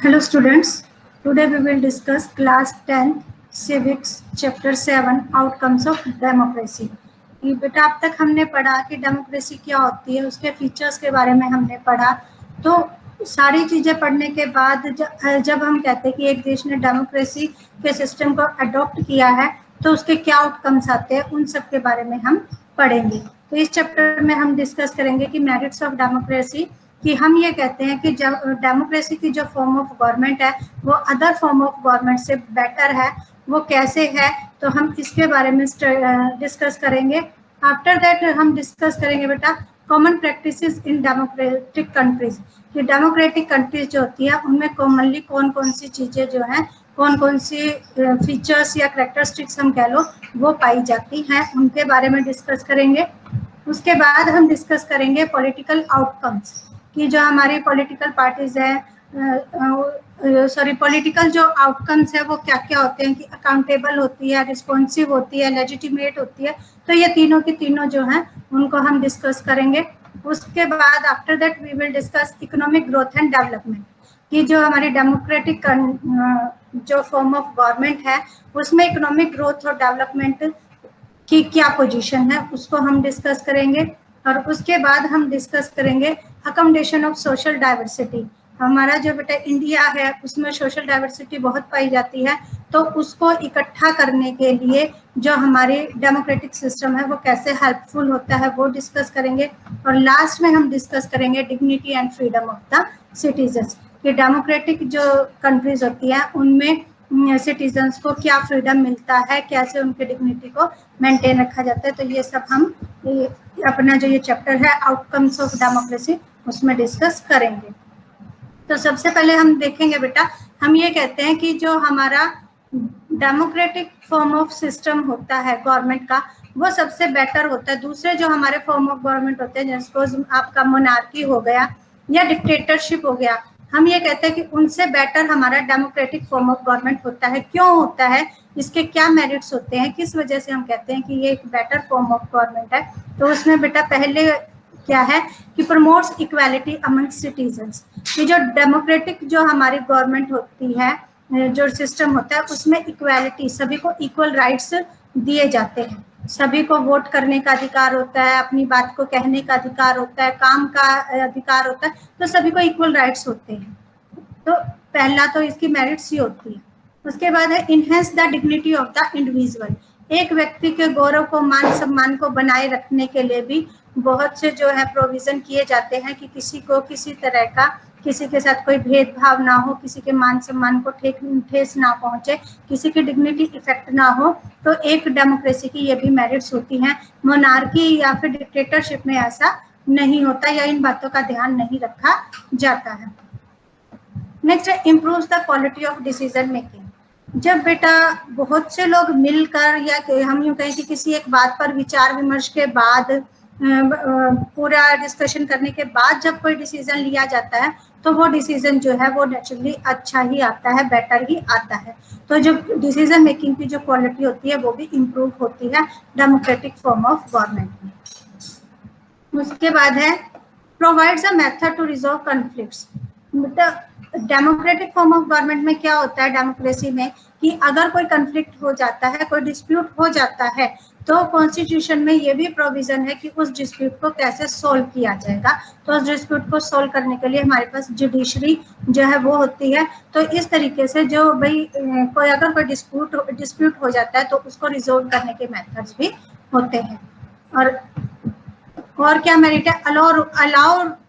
Hello students, today we will discuss class 10 civics chapter 7 outcomes of democracy। ये बेटा अब तक हमने पढ़ा कि डेमोक्रेसी क्या होती है, उसके फीचर्स के बारे में हमने पढ़ा। तो सारी चीजें पढ़ने के बाद जब हम कहते हैं कि एक देश ने डेमोक्रेसी के सिस्टम को अडॉप्ट किया है तो उसके क्या आउटकम्स आते हैं, उन सब के बारे में हम पढ़ेंगे। तो इस चैप्टर में हम डिस्कस करेंगे कि मेरिट्स ऑफ डेमोक्रेसी, कि हम ये कहते हैं कि जब डेमोक्रेसी की जो फॉर्म ऑफ गवर्नमेंट है वो अदर फॉर्म ऑफ गवर्नमेंट से बेटर है, वो कैसे है, तो हम इसके बारे में डिस्कस करेंगे। आफ्टर दैट हम डिस्कस करेंगे बेटा common practices in democratic countries, कि डेमोक्रेटिक कंट्रीज जो होती है उनमें कॉमनली कौन कौन सी चीज़ें जो हैं, कौन कौन सी फीचर्स या करेक्टरिस्टिक्स हम कह लो वो पाई जाती हैं, उनके बारे में डिस्कस करेंगे। उसके बाद हम डिस्कस करेंगे पॉलिटिकल आउटकम्स, कि जो हमारी पॉलिटिकल पार्टीज है, पॉलिटिकल जो आउटकम्स है वो क्या क्या होते हैं, कि अकाउंटेबल होती है, रिस्पॉन्सिव होती है, लेजिटिमेट होती है। तो ये तीनों की तीनों जो हैं उनको हम डिस्कस करेंगे। उसके बाद after that we will discuss economic growth and development, कि जो हमारी डेमोक्रेटिक जो फॉर्म ऑफ गवर्नमेंट है उसमें इकोनॉमिक ग्रोथ और डेवलपमेंट की क्या पोजीशन है उसको हम डिस्कस करेंगे। और उसके बाद हम डिस्कस करेंगे अकोमोडेशन ऑफ सोशल डाइवर्सिटी। हमारा जो बेटा इंडिया है उसमें सोशल डाइवर्सिटी बहुत पाई जाती है, तो उसको इकट्ठा करने के लिए जो हमारी डेमोक्रेटिक सिस्टम है वो कैसे हेल्पफुल होता है वो डिस्कस करेंगे। और लास्ट में हम डिस्कस करेंगे dignity and freedom of the citizens, कि डेमोक्रेटिक जो कंट्रीज होती है उनमें सिटीजन्स को क्या फ्रीडम मिलता है, कैसे उनके डिग्निटी को मेंटेन रखा जाता है। तो ये सब हम अपना जो ये चैप्टर है आउटकम्स ऑफ डेमोक्रेसी उसमें डिस्कस करेंगे। तो सबसे पहले हम देखेंगे बेटा, हम ये कहते हैं कि जो हमारा डेमोक्रेटिक फॉर्म ऑफ सिस्टम होता है गवर्नमेंट का वो सबसे बेटर होता है। दूसरे जो हमारे फॉर्म ऑफ गवर्नमेंट होते हैं, जैसे आपका मोनार्की हो गया या डिक्टेटरशिप हो गया, हम ये कहते हैं कि उनसे बेटर हमारा डेमोक्रेटिक फॉर्म ऑफ गवर्नमेंट होता है। क्यों होता है, इसके क्या मेरिट्स होते हैं, किस वजह से हम कहते हैं कि ये एक बेटर फॉर्म ऑफ गवर्नमेंट है। तो उसमें बेटा पहले क्या है कि प्रमोट्स इक्वालिटी अमंग सिटीजन्स, कि जो डेमोक्रेटिक जो हमारी गवर्नमेंट होती है, जो सिस्टम होता है उसमें इक्वालिटी, सभी को इक्वल राइट्स दिए जाते हैं, सभी को वोट करने का अधिकार होता है, अपनी बात को कहने का अधिकार होता है, काम का अधिकार होता है, तो सभी को इक्वल राइट्स होते हैं। तो पहला तो इसकी मेरिट्स ही होती है। उसके बाद है enhance the dignity of the individual, एक व्यक्ति के गौरव को, मान सम्मान को बनाए रखने के लिए भी बहुत से जो है प्रोविजन किए जाते हैं, कि किसी को किसी तरह का, किसी के साथ कोई भेदभाव ना हो, किसी के मान सम्मान को ठेस ना पहुंचे, किसी की डिग्निटी इफेक्ट ना हो। तो एक डेमोक्रेसी की ये भी मेरिट्स होती हैं। मोनार्की या फिर डिक्टेटरशिप में ऐसा नहीं होता या इन बातों का ध्यान नहीं रखा जाता है। Next, improve the quality of decision making, जब बेटा बहुत से लोग मिलकर या हम यूँ कहें कि किसी एक बात पर विचार विमर्श के बाद, पूरा डिस्कशन करने के बाद जब कोई डिसीजन लिया जाता है तो वो डिसीजन जो है वो नेचुरली अच्छा ही आता है, बेटर ही आता है। तो जो डिसीजन मेकिंग की जो क्वालिटी होती है वो भी इम्प्रूव होती है डेमोक्रेटिक फॉर्म ऑफ गवर्नमेंट में। उसके बाद है provides a method to resolve conflicts. Democratic form of government में क्या होता है, डेमोक्रेसी में, कि अगर कोई कॉन्फ्लिक्ट हो जाता है, कोई डिस्प्यूट हो जाता है, तो कॉन्स्टिट्यूशन में ये भी प्रोविजन है कि उस डिस्प्यूट को कैसे सोल्व किया जाएगा। तो उस डिस्प्यूट को सोल्व करने के लिए हमारे पास जुडिशरी जो है वो होती है। तो इस तरीके से जो भाई कोई अगर कोई डिस्प्यूट हो जाता है तो उसको रिजोल्व करने के मेथड्स भी होते हैं। और क्या मेरिट है,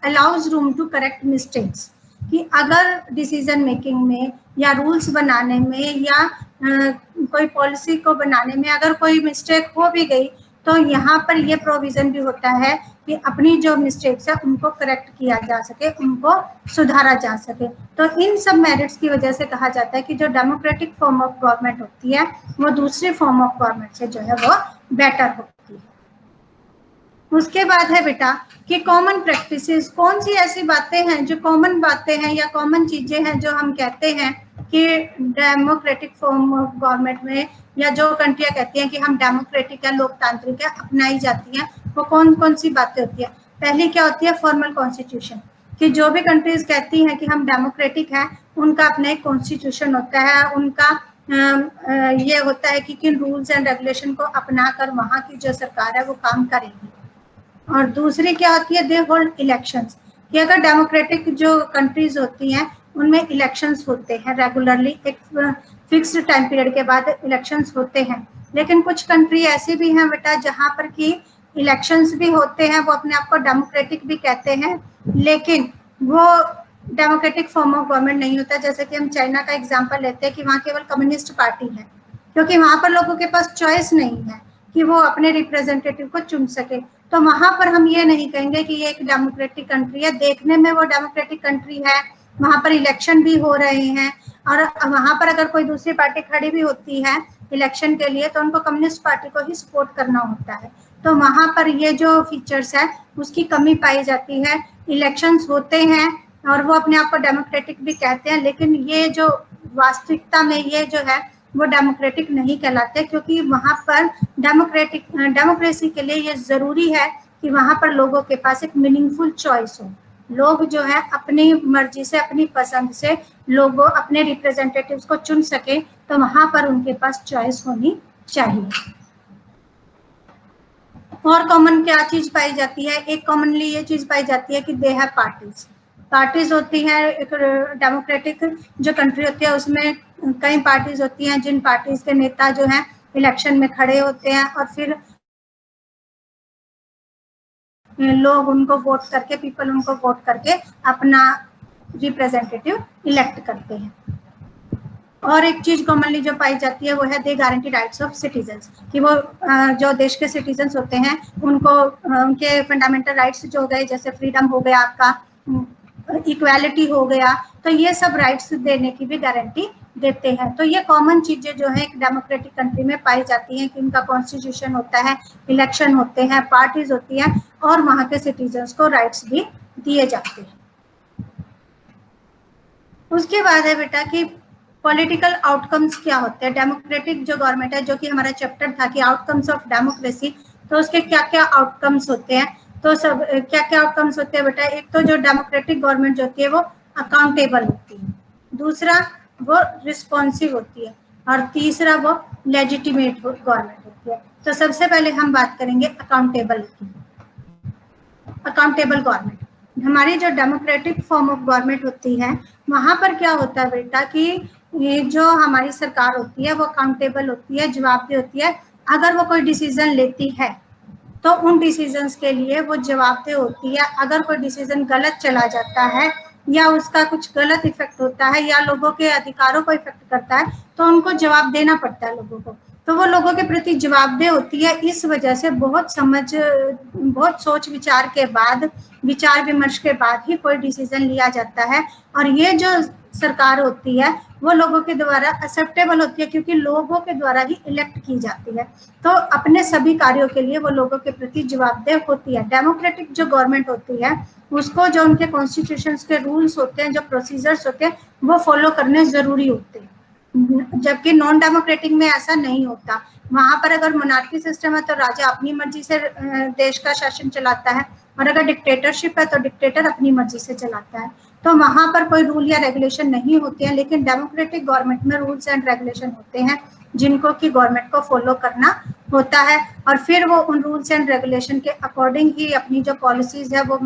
allows room to correct mistakes, कि अगर डिसीजन मेकिंग में या रूल्स बनाने में या कोई पॉलिसी को बनाने में अगर कोई मिस्टेक हो भी गई तो यहाँ पर ये प्रोविजन भी होता है कि अपनी जो मिस्टेक्स है उनको करेक्ट किया जा सके, उनको सुधारा जा सके। तो इन सब मेरिट्स की वजह से कहा जाता है कि जो डेमोक्रेटिक फॉर्म ऑफ गवर्नमेंट होती है वो दूसरी फॉर्म ऑफ गवर्नमेंट से जो है वो बेटर होती है। उसके बाद है बेटा कि कॉमन प्रैक्टिसेस, कौन सी ऐसी बातें हैं जो कॉमन बातें हैं या कॉमन चीजें हैं जो हम कहते हैं कि डेमोक्रेटिक फॉर्म ऑफ गवर्नमेंट में, या जो कंट्रियां कहती हैं कि हम डेमोक्रेटिक या लोकतांत्रिक है अपनाई जाती हैं, वो कौन कौन सी बातें होती है। पहली क्या होती है, फॉर्मल कॉन्स्टिट्यूशन, कि जो भी कंट्रीज कहती हैं कि हम डेमोक्रेटिक हैं, उनका अपना एक कॉन्स्टिट्यूशन होता है, उनका ये होता है कि किन रूल्स एंड रेगुलेशन को अपनाकर वहाँ की जो सरकार है वो काम करेगी। और दूसरी क्या होती है, दे होल्ड इलेक्शंस, कि अगर डेमोक्रेटिक जो कंट्रीज होती हैं उनमें इलेक्शंस होते हैं रेगुलरली, एक फिक्स्ड टाइम पीरियड के बाद इलेक्शंस होते हैं। लेकिन कुछ कंट्री ऐसी भी हैं बेटा जहाँ पर कि इलेक्शंस भी होते हैं, वो अपने आप को डेमोक्रेटिक भी कहते हैं, लेकिन वो डेमोक्रेटिक फॉर्म ऑफ गवर्नमेंट नहीं होता। जैसे कि हम चाइना का एग्जांपल लेते हैं कि वहाँ केवल कम्युनिस्ट पार्टी है, क्योंकि वहाँ पर लोगों के पास चॉइस नहीं है कि वो अपने रिप्रेजेंटेटिव को चुन सके। तो वहाँ पर हम ये नहीं कहेंगे कि ये एक डेमोक्रेटिक कंट्री है। देखने में वो डेमोक्रेटिक कंट्री है, वहाँ पर इलेक्शन भी हो रहे हैं, और वहाँ पर अगर कोई दूसरी पार्टी खड़ी भी होती है इलेक्शन के लिए तो उनको कम्युनिस्ट पार्टी को ही सपोर्ट करना होता है। तो वहाँ पर ये जो फीचर्स है उसकी कमी पाई जाती है। इलेक्शंस होते हैं और वो अपने आप को डेमोक्रेटिक भी कहते हैं, लेकिन ये जो वास्तविकता में ये जो है वो डेमोक्रेटिक नहीं कहलाते, क्योंकि वहाँ पर डेमोक्रेसी के लिए ये जरूरी है कि वहाँ पर लोगों के पास एक मीनिंगफुल चॉइस हो। लोग जो है अपनी मर्जी से, अपनी पसंद से लोग अपने रिप्रेजेंटेटिव्स को चुन सके, तो वहाँ पर उनके पास चॉइस होनी चाहिए। और कॉमन क्या चीज पाई जाती है, एक कॉमनली ये चीज पाई जाती है कि दे हैव पार्टीज। पार्टीज होती है, एक डेमोक्रेटिक जो कंट्री होती है उसमें कई पार्टीज होती हैं, जिन पार्टीज के नेता जो हैं इलेक्शन में खड़े होते हैं और फिर लोग उनको वोट करके, पीपल उनको वोट करके अपना रिप्रेजेंटेटिव इलेक्ट करते हैं। और एक चीज कॉमनली जो पाई जाती है वो है दे गारंटी राइट्स ऑफ सिटीजन्स, कि वो जो देश के सिटीजन्स होते हैं उनको उनके फंडामेंटल राइट्स जो हो गए, जैसे फ्रीडम हो गया, आपका इक्वालिटी हो गया, तो ये सब राइट्स देने की भी गारंटी देते हैं। तो ये कॉमन चीजें जो है एक डेमोक्रेटिक कंट्री में पाई जाती हैं कि उनका कॉन्स्टिट्यूशन होता है, इलेक्शन होते हैं, पार्टीज होती हैं और वहाँ के सिटीजन्स को राइट्स भी दिए जाते हैं। उसके बाद है बेटा कि पॉलिटिकल आउटकम्स क्या होते हैं। डेमोक्रेटिक जो गवर्नमेंट है, जो कि हमारा चैप्टर था कि आउटकम्स ऑफ डेमोक्रेसी, तो उसके क्या क्या आउटकम्स होते हैं। तो सब क्या क्या आउटकम्स होते हैं बेटा, एक तो जो डेमोक्रेटिक गवर्नमेंट जो होती है वो अकाउंटेबल होती है, दूसरा वो रिस्पॉन्सिव होती है, और तीसरा वो लेजिटिमेट गवर्नमेंट होती है। तो सबसे पहले हम बात करेंगे अकाउंटेबल की। अकाउंटेबल गवर्नमेंट, हमारी जो डेमोक्रेटिक फॉर्म ऑफ गवर्नमेंट होती है वहाँ पर क्या होता है बेटा कि ये जो हमारी सरकार होती है वो अकाउंटेबल होती है, जवाबदेह होती है। अगर वो कोई डिसीजन लेती है तो उन डिसीजंस के लिए वो जवाबदेह होती है। अगर कोई डिसीजन गलत चला जाता है या उसका कुछ गलत इफेक्ट होता है या लोगों के अधिकारों को इफेक्ट करता है तो उनको जवाब देना पड़ता है लोगों को। तो वो लोगों के प्रति जवाबदेह होती है। इस वजह से बहुत सोच विचार के बाद, विचार विमर्श के बाद ही कोई डिसीजन लिया जाता है। और ये जो सरकार होती है वो लोगों के द्वारा एक्सेप्टेबल होती है, क्योंकि लोगों के द्वारा ही इलेक्ट की जाती है। तो अपने सभी कार्यों के लिए वो लोगों के प्रति जवाबदेह होती है। डेमोक्रेटिक जो गवर्नमेंट होती है उसको जो उनके कॉन्स्टिट्यूशन के रूल्स होते हैं, जो प्रोसीजर्स होते हैं, वो फॉलो करने जरूरी होते हैं, जबकि नॉन डेमोक्रेटिक में ऐसा नहीं होता। वहां पर अगर मोनार्की सिस्टम है तो राजा अपनी मर्जी से देश का शासन चलाता है, और अगर डिक्टेटरशिप है तो डिक्टेटर अपनी मर्जी से चलाता है। तो वहां पर कोई रूल या रेगुलेशन नहीं होते हैं, लेकिन डेमोक्रेटिक गवर्नमेंट में रूल्स एंड रेगुलेशन होते हैं जिनको कि गवर्नमेंट को फॉलो करना होता है, और फिर वो उन रूल्स एंड रेगुलेशन के अकॉर्डिंग ही अपनी जो पॉलिसीज है वो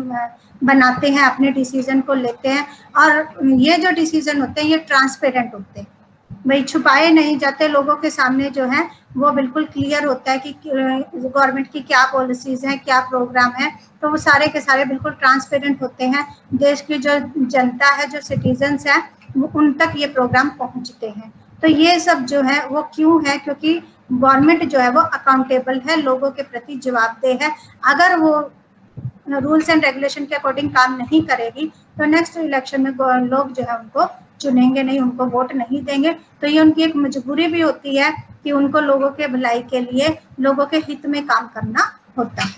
बनाते हैं, अपने डिसीजन को लेते हैं। और ये जो डिसीजन होते हैं ये ट्रांसपेरेंट होते हैं, भाई छुपाए नहीं जाते, लोगों के सामने जो है वो बिल्कुल क्लियर होता है कि गवर्नमेंट की क्या पॉलिसीज हैं, क्या प्रोग्राम है। तो वो सारे के सारे बिल्कुल ट्रांसपेरेंट होते हैं। देश की जो जनता है, जो सिटीजन्स हैं, उन तक ये प्रोग्राम पहुंचते हैं। तो ये सब जो है वो क्यों है, क्योंकि गवर्नमेंट जो है वो अकाउंटेबल है, लोगों के प्रति जवाबदेह है। अगर वो रूल्स एंड रेगुलेशन के अकॉर्डिंग काम नहीं करेगी तो नेक्स्ट इलेक्शन में लोग जो है उनको चुनेंगे नहीं, उनको वोट नहीं देंगे। तो ये उनकी एक मजबूरी भी होती है कि उनको लोगों के भलाई के लिए, लोगों के हित में काम करना होता है।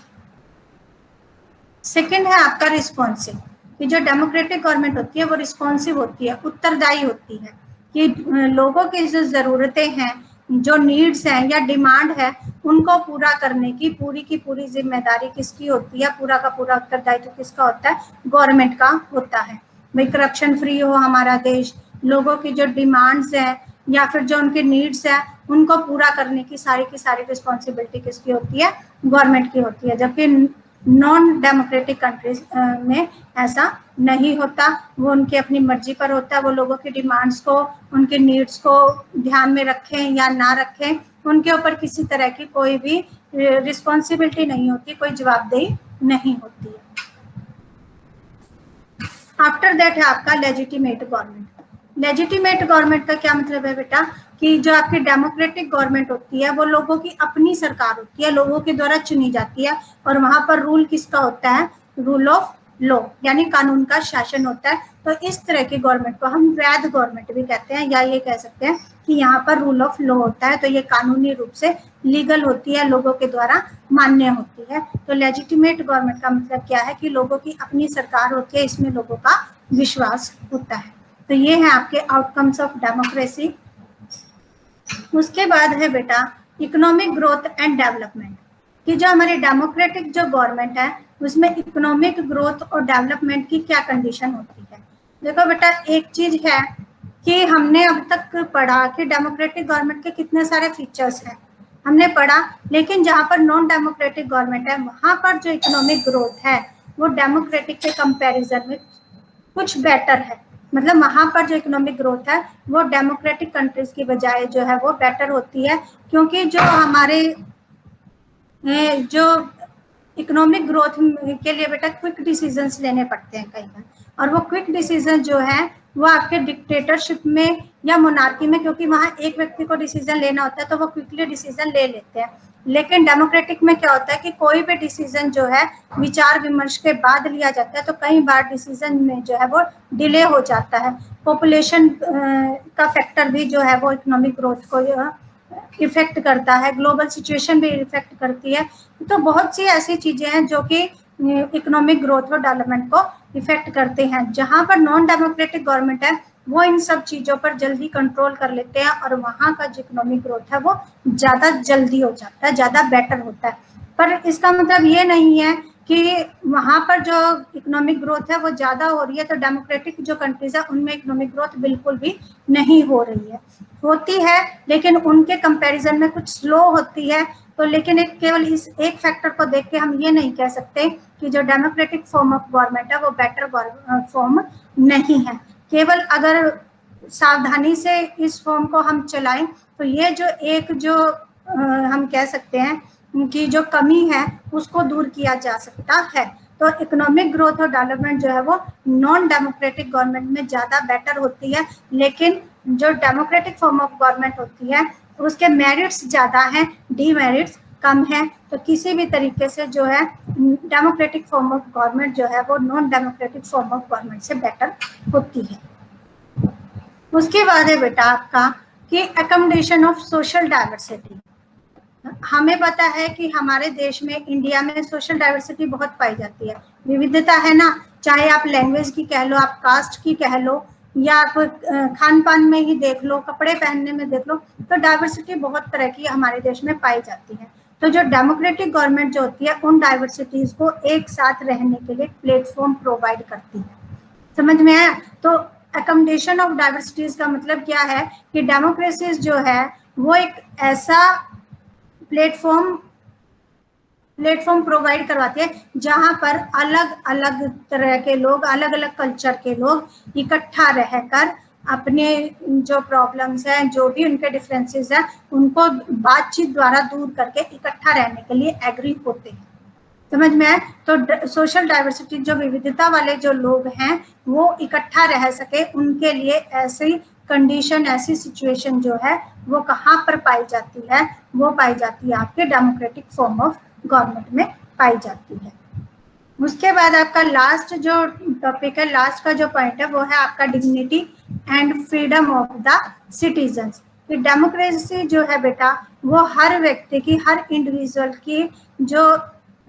सेकंड है आपका रिस्पॉन्सिव, कि जो डेमोक्रेटिक गवर्नमेंट होती है वो रिस्पॉन्सिव होती है, उत्तरदायी होती है, कि लोगों की जो ज़रूरतें हैं, जो नीड्स हैं या डिमांड है, उनको पूरा करने की पूरी जिम्मेदारी किसकी होती है, पूरा का पूरा उत्तरदायित्व किसका होता है, गवर्नमेंट का होता है। भाई करप्शन फ्री हो हमारा देश, लोगों की जो डिमांड्स है या फिर जो उनके नीड्स है उनको पूरा करने की सारी रिस्पॉन्सिबिलिटी किसकी होती है, गवर्नमेंट की होती है। जबकि नॉन डेमोक्रेटिक कंट्रीज में ऐसा नहीं होता, वो उनकी अपनी मर्जी पर होता है, वो लोगों की डिमांड्स को, उनके नीड्स को ध्यान में रखें या ना रखें, उनके ऊपर किसी तरह की कोई भी रिस्पॉन्सिबिलिटी नहीं होती, कोई जवाबदेही नहीं होती है। आफ्टर दैट है आपका लेजिटिमेट गवर्नमेंट। लेजिटिमेट गवर्नमेंट का क्या मतलब है बेटा, कि जो आपकी डेमोक्रेटिक गवर्नमेंट होती है वो लोगों की अपनी सरकार होती है, लोगों के द्वारा चुनी जाती है, और वहां पर रूल किसका होता है, रूल ऑफ लॉ, यानी कानून का शासन होता है। तो इस तरह की गवर्नमेंट को हम वैध गवर्नमेंट भी कहते हैं, या ये कह सकते हैं कि यहाँ पर रूल ऑफ लॉ होता है, तो ये कानूनी रूप से लीगल होती है, लोगों के द्वारा मान्य होती है। तो लेजिटिमेट गवर्नमेंट का मतलब क्या है, कि लोगों की अपनी सरकार होती है, इसमें लोगों का विश्वास होता है। तो ये है आपके आउटकम्स ऑफ डेमोक्रेसी। उसके बाद है बेटा इकोनॉमिक ग्रोथ एंड डेवलपमेंट, कि जो हमारी डेमोक्रेटिक जो गवर्नमेंट है उसमें इकोनॉमिक ग्रोथ और डेवलपमेंट की क्या कंडीशन होती है। देखो बेटा, एक चीज है कि हमने अब तक पढ़ा कि डेमोक्रेटिक गवर्नमेंट के कितने सारे फीचर्स हैं, हमने पढ़ा, लेकिन जहाँ पर नॉन डेमोक्रेटिक गवर्नमेंट है वहां पर जो इकोनॉमिक ग्रोथ है वो डेमोक्रेटिक के कंपैरिजन में कुछ बेटर है। मतलब वहां पर जो इकोनॉमिक ग्रोथ है वो डेमोक्रेटिक कंट्रीज की बजाय जो है वो बेटर होती है, क्योंकि जो हमारे जो इकोनॉमिक ग्रोथ के लिए बेटा क्विक डिसीजंस लेने पड़ते हैं कई बार, और वो क्विक डिसीजन जो है वो आपके डिक्टेटरशिप में या मोनार्की में, क्योंकि वहां एक व्यक्ति को डिसीजन लेना होता है तो वो क्विकली डिसीजन ले लेते हैं। लेकिन डेमोक्रेटिक में क्या होता है कि कोई भी डिसीजन जो है विचार विमर्श के बाद लिया जाता है, तो कई बार डिसीजन में जो है वो डिले हो जाता है। पॉपुलेशन का फैक्टर भी जो है वो इकोनॉमिक ग्रोथ को इफेक्ट करता है, ग्लोबल सिचुएशन भी इफेक्ट करती है। तो बहुत सी ऐसी चीजें हैं जो कि इकोनॉमिक ग्रोथ और डेवलपमेंट को इफेक्ट करते हैं। जहां पर नॉन डेमोक्रेटिक गवर्नमेंट है वो इन सब चीजों पर जल्दी कंट्रोल कर लेते हैं, और वहां का जो इकोनॉमिक ग्रोथ है वो ज्यादा जल्दी हो जाता है, ज्यादा बेटर होता है। पर इसका मतलब ये नहीं है कि वहां पर जो इकोनॉमिक ग्रोथ है वो ज्यादा हो रही है तो डेमोक्रेटिक जो कंट्रीज है उनमें इकोनॉमिक ग्रोथ बिल्कुल भी नहीं हो रही है, होती है लेकिन उनके कंपैरिजन में कुछ स्लो होती है। तो लेकिन केवल इस एक फैक्टर को देख के हम ये नहीं कह सकते कि जो डेमोक्रेटिक फॉर्म ऑफ गवर्नमेंट है वो बेटर फॉर्म नहीं है। केवल अगर सावधानी से इस फॉर्म को हम चलाएं तो ये जो एक जो हम कह सकते हैं कि जो कमी है उसको दूर किया जा सकता है। तो इकोनॉमिक ग्रोथ और डेवलपमेंट जो है वो नॉन डेमोक्रेटिक गवर्नमेंट में ज़्यादा बेटर होती है, लेकिन जो डेमोक्रेटिक फॉर्म ऑफ गवर्नमेंट होती है उसके मेरिट्स ज़्यादा हैं, डीमेरिट्स कम है। तो किसी भी तरीके से जो है डेमोक्रेटिक फॉर्म ऑफ गवर्नमेंट जो है वो non democratic form of government से बेटर होती है। उसके बाद है बेटा आपका कि अकोमोडेशन ऑफ सोशल डाइवर्सिटी। हमें पता है कि हमारे देश में, इंडिया में सोशल डाइवर्सिटी बहुत पाई जाती है, विविधता है ना, चाहे आप लैंग्वेज की कह लो, आप कास्ट की कह लो, या आप खान पान में ही देख लो, कपड़े पहनने में देख लो, तो डाइवर्सिटी बहुत तरह की हमारे देश में पाई जाती है। तो जो डेमोक्रेटिक गवर्नमेंट जो होती है उन डाइवर्सिटीज को एक साथ रहने के लिए प्लेटफॉर्म प्रोवाइड करती है। समझ में आया? तो अकोमोडेशन ऑफ डाइवर्सिटीज का मतलब क्या है कि डेमोक्रेसीज जो है वो एक ऐसा प्लेटफॉर्म प्रोवाइड करवाते हैं जहां पर अलग अलग तरह के लोग, अलग अलग कल्चर के लोग इकट्ठा रहकर अपने जो प्रॉब्लम्स हैं, जो भी उनके डिफरेंसेस हैं, उनको बातचीत द्वारा दूर करके इकट्ठा रहने के लिए एग्री होते हैं। समझ में आए? तो सोशल डाइवर्सिटी, जो विविधता वाले जो लोग हैं वो इकट्ठा रह सके, उनके लिए ऐसी कंडीशन, ऐसी सिचुएशन जो है वो कहाँ पर पाई जाती है, वो पाई जाती है आपके डेमोक्रेटिक फॉर्म ऑफ गवर्नमेंट में पाई जाती है। उसके बाद आपका लास्ट जो टॉपिक है, लास्ट का जो पॉइंट है वो है आपका dignity and freedom of the citizens. Democracy जो है बेटा वो हर व्यक्ति की, हर इंडिविजुअल की जो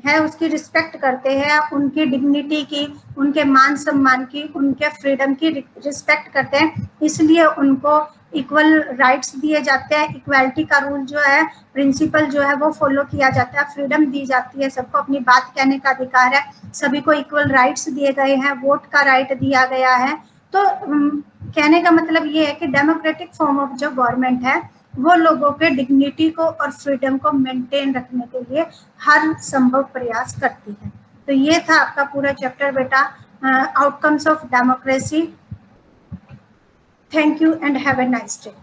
है उसकी रिस्पेक्ट करते हैं, उनकी डिग्निटी की, उनके मान सम्मान की, उनके फ्रीडम की रिस्पेक्ट करते हैं। इसलिए उनको इक्वल राइट्स दिए जाते हैं, इक्वालिटी का रूल जो है, प्रिंसिपल जो है वो फॉलो किया जाता है, फ्रीडम दी जाती है, सबको अपनी बात कहने का अधिकार है, सभी को इक्वल राइट्स दिए गए हैं, वोट का राइट दिया गया है। तो कहने का मतलब ये है कि डेमोक्रेटिक फॉर्म ऑफ जो गवर्नमेंट है वो लोगों के डिग्निटी को और फ्रीडम को मेंटेन रखने के लिए हर संभव प्रयास करती है। तो ये था आपका पूरा चैप्टर बेटा, outcomes of democracy. Thank you and have a nice day.